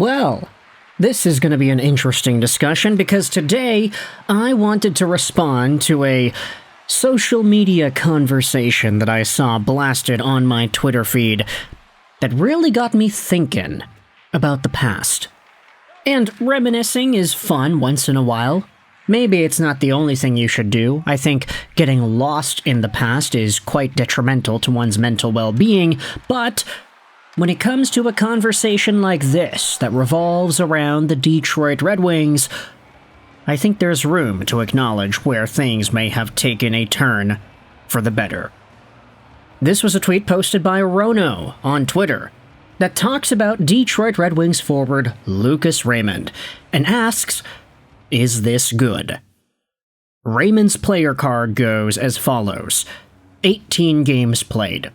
Well, this is going to be an interesting discussion because today I wanted to respond to a social media conversation that I saw blasted on my Twitter feed that really got me thinking about the past. And reminiscing is fun once in a while. Maybe it's not the only thing you should do. I think getting lost in the past is quite detrimental to one's mental well-being, but when it comes to a conversation like this that revolves around the Detroit Red Wings, I think there's room to acknowledge where things may have taken a turn for the better. This was a tweet posted by Rono on Twitter that talks about Detroit Red Wings forward Lucas Raymond and asks, is this good? Raymond's player card goes as follows: 18 games played,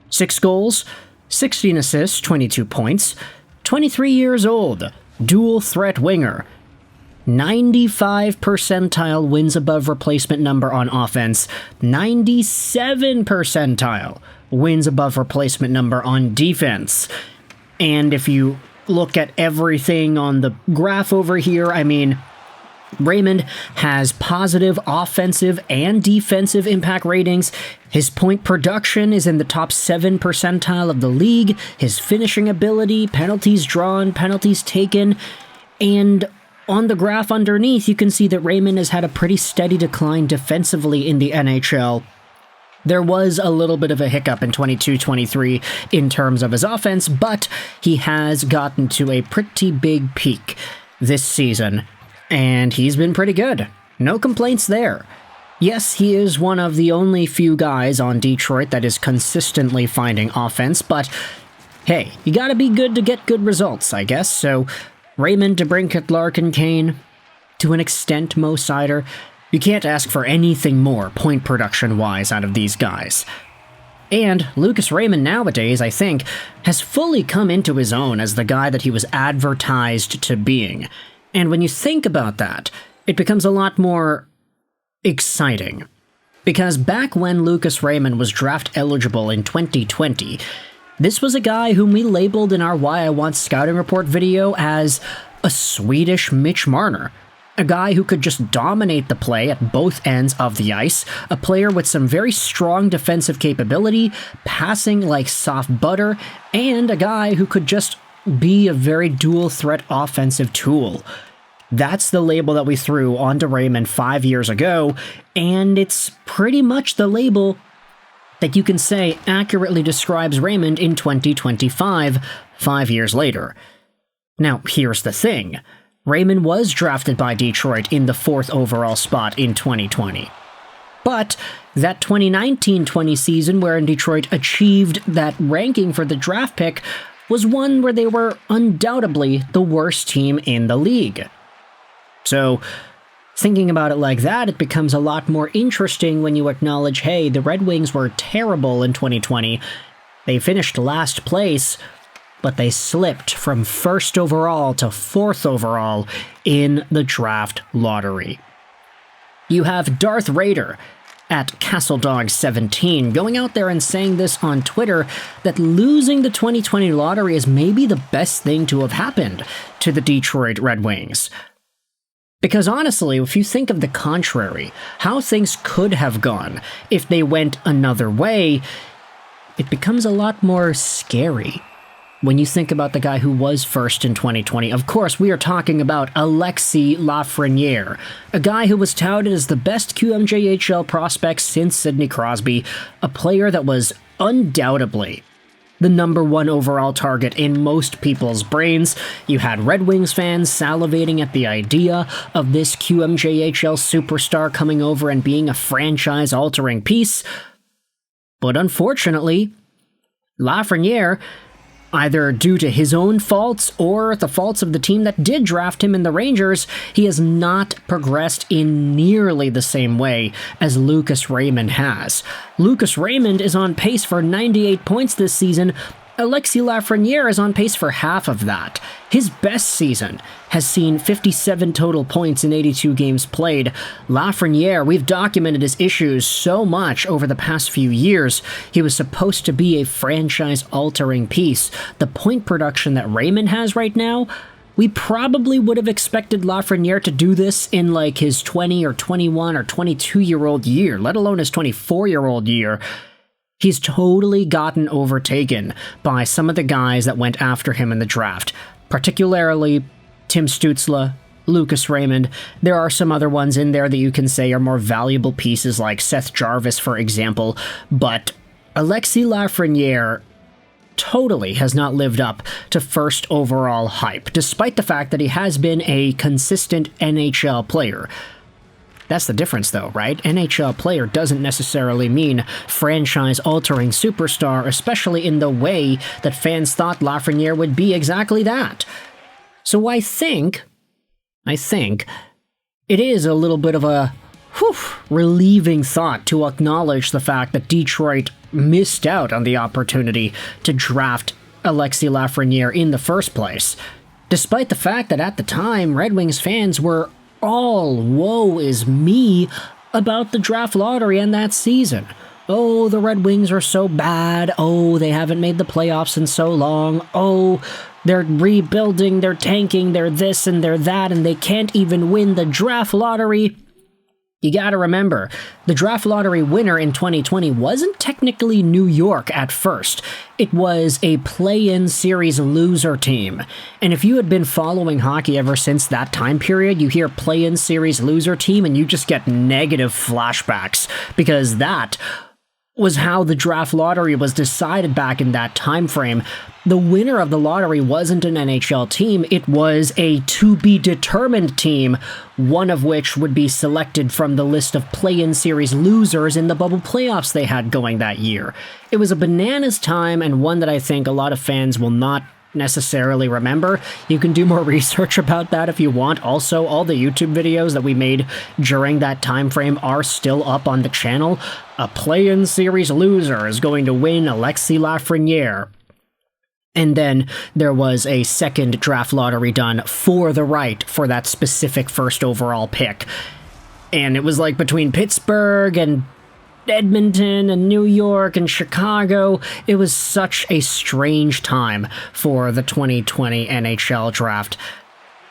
6 goals, 16 assists, 22 points, 23 years old, dual threat winger, 95 percentile wins above replacement number on offense, 97 percentile wins above replacement number on defense. And if you look at everything on the graph over here, I mean, Raymond has positive offensive and defensive impact ratings. His point production is in the top 7 percentile of the league. His finishing ability, penalties drawn, penalties taken, and on the graph underneath, you can see that Raymond has had a pretty steady decline defensively in the NHL. There was a little bit of a hiccup in 22-23 in terms of his offense, but he has gotten to a pretty big peak this season. And he's been pretty good. No complaints there. Yes, he is one of the only few guys on Detroit that is consistently finding offense, but hey, you gotta be good to get good results, I guess. So, Raymond, DeBrincat, Larkin, Kane, to an extent, Mo Seider, you can't ask for anything more point production-wise out of these guys. And Lucas Raymond nowadays, I think, has fully come into his own as the guy that he was advertised to being. And when you think about that, it becomes a lot more exciting. Because back when Lucas Raymond was draft eligible in 2020, this was a guy whom we labeled in our Why I Want Scouting Report video as a Swedish Mitch Marner. A guy who could just dominate the play at both ends of the ice, a player with some very strong defensive capability, passing like soft butter, and a guy who could just be a very dual-threat offensive tool. That's the label that we threw onto Raymond 5 years ago, and it's pretty much the label that you can say accurately describes Raymond in 2025, 5 years later. Now, here's the thing. Raymond was drafted by Detroit in the 4th overall spot in 2020. But that 2019-20 season wherein Detroit achieved that ranking for the draft pick was one where they were undoubtedly the worst team in the league. So, thinking about it like that, it becomes a lot more interesting when you acknowledge, hey, the Red Wings were terrible in 2020. They finished last place, but they slipped from 1st overall to 4th overall in the draft lottery. You have Darth Raider at CastleDog17 going out there and saying this on Twitter, that losing the 2020 lottery is maybe the best thing to have happened to the Detroit Red Wings. Because honestly, if you think of the contrary, how things could have gone if they went another way, it becomes a lot more scary. When you think about the guy who was first in 2020, of course, we are talking about Alexis Lafreniere, a guy who was touted as the best QMJHL prospect since Sidney Crosby, a player that was undoubtedly the number 1 overall target in most people's brains. You had Red Wings fans salivating at the idea of this QMJHL superstar coming over and being a franchise-altering piece. But unfortunately, Lafreniere, either due to his own faults or the faults of the team that did draft him in the Rangers, he has not progressed in nearly the same way as Lucas Raymond has. Lucas Raymond is on pace for 98 points this season. Alexis Lafreniere is on pace for half of that. His best season has seen 57 total points in 82 games played. Lafreniere, we've documented his issues so much over the past few years. He was supposed to be a franchise-altering piece. The point production that Raymond has right now, We probably would have expected Lafreniere to do this in like his 20 or 21 or 22-year-old year, let alone his 24-year-old year. He's totally gotten overtaken by some of the guys that went after him in the draft, particularly Tim Stützle, Lucas Raymond. There are some other ones in there that you can say are more valuable pieces, like Seth Jarvis, for example, but Alexis Lafreniere totally has not lived up to first overall hype, despite the fact that he has been a consistent NHL player. That's the difference, though, right? NHL player doesn't necessarily mean franchise-altering superstar, especially in the way that fans thought Lafreniere would be exactly that. So I think it is a little bit of a relieving thought to acknowledge the fact that Detroit missed out on the opportunity to draft Alexis Lafreniere in the first place, despite the fact that at the time, Red Wings fans were all woe is me about the draft lottery and that season. Oh, the Red Wings are so bad. Oh, they haven't made the playoffs in so long. Oh, they're rebuilding, they're tanking, they're this and they're that, and they can't even win the draft lottery. You gotta remember, the draft lottery winner in 2020 wasn't technically New York at first. It was a play-in series loser team. And if you had been following hockey ever since that time period, you hear play-in series loser team and you just get negative flashbacks, because that was how the draft lottery was decided back in that time frame. The winner of the lottery wasn't an NHL team, it was a to-be-determined team, one of which would be selected from the list of play-in series losers in the bubble playoffs they had going that year. It was a bananas time, and one that I think a lot of fans will not necessarily remember. You can do more research about that if you want. Also, all the YouTube videos that we made during that time frame are still up on the channel. A play-in series loser is going to win Alexis Lafreniere. And then there was a second draft lottery done for the right for that specific first overall pick. And it was like between Pittsburgh and Edmonton and New York and Chicago. It was such a strange time for the 2020 NHL draft.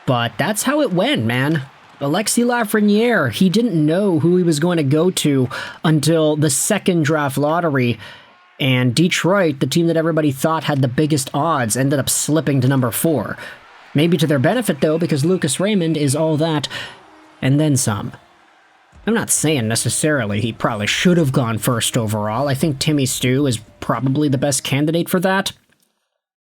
But that's how it went, man. Alexis Lafreniere, he didn't know who he was going to go to until the second draft lottery. And Detroit, the team that everybody thought had the biggest odds, ended up slipping to number 4. Maybe to their benefit, though, because Lucas Raymond is all that and then some. I'm not saying necessarily he probably should have gone first overall. I think Timmy Stu is probably the best candidate for that.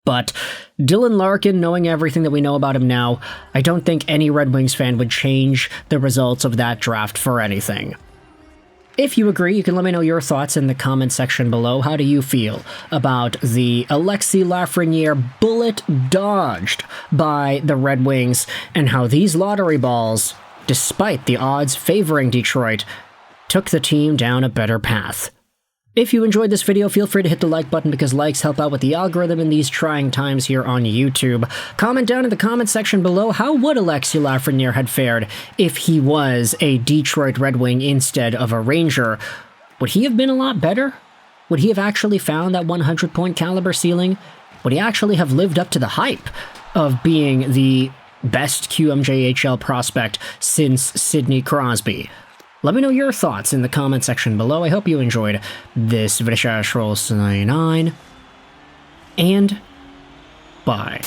But Dylan Larkin, knowing everything that we know about him now, I don't think any Red Wings fan would change the results of that draft for anything. If you agree, you can let me know your thoughts in the comment section below. How do you feel about the Alexis Lafreniere bullet dodged by the Red Wings, and how these lottery balls, despite the odds favoring Detroit, took the team down a better path? If you enjoyed this video, feel free to hit the like button, because likes help out with the algorithm in these trying times here on YouTube. Comment down in the comment section below, how would Alexis Lafreniere had fared if he was a Detroit Red Wing instead of a Ranger? Would he have been a lot better? Would he have actually found that 100-point caliber ceiling? Would he actually have lived up to the hype of being the best QMJHL prospect since Sidney Crosby? Let me know your thoughts in the comment section below. I hope you enjoyed this video. Roll 99, and bye.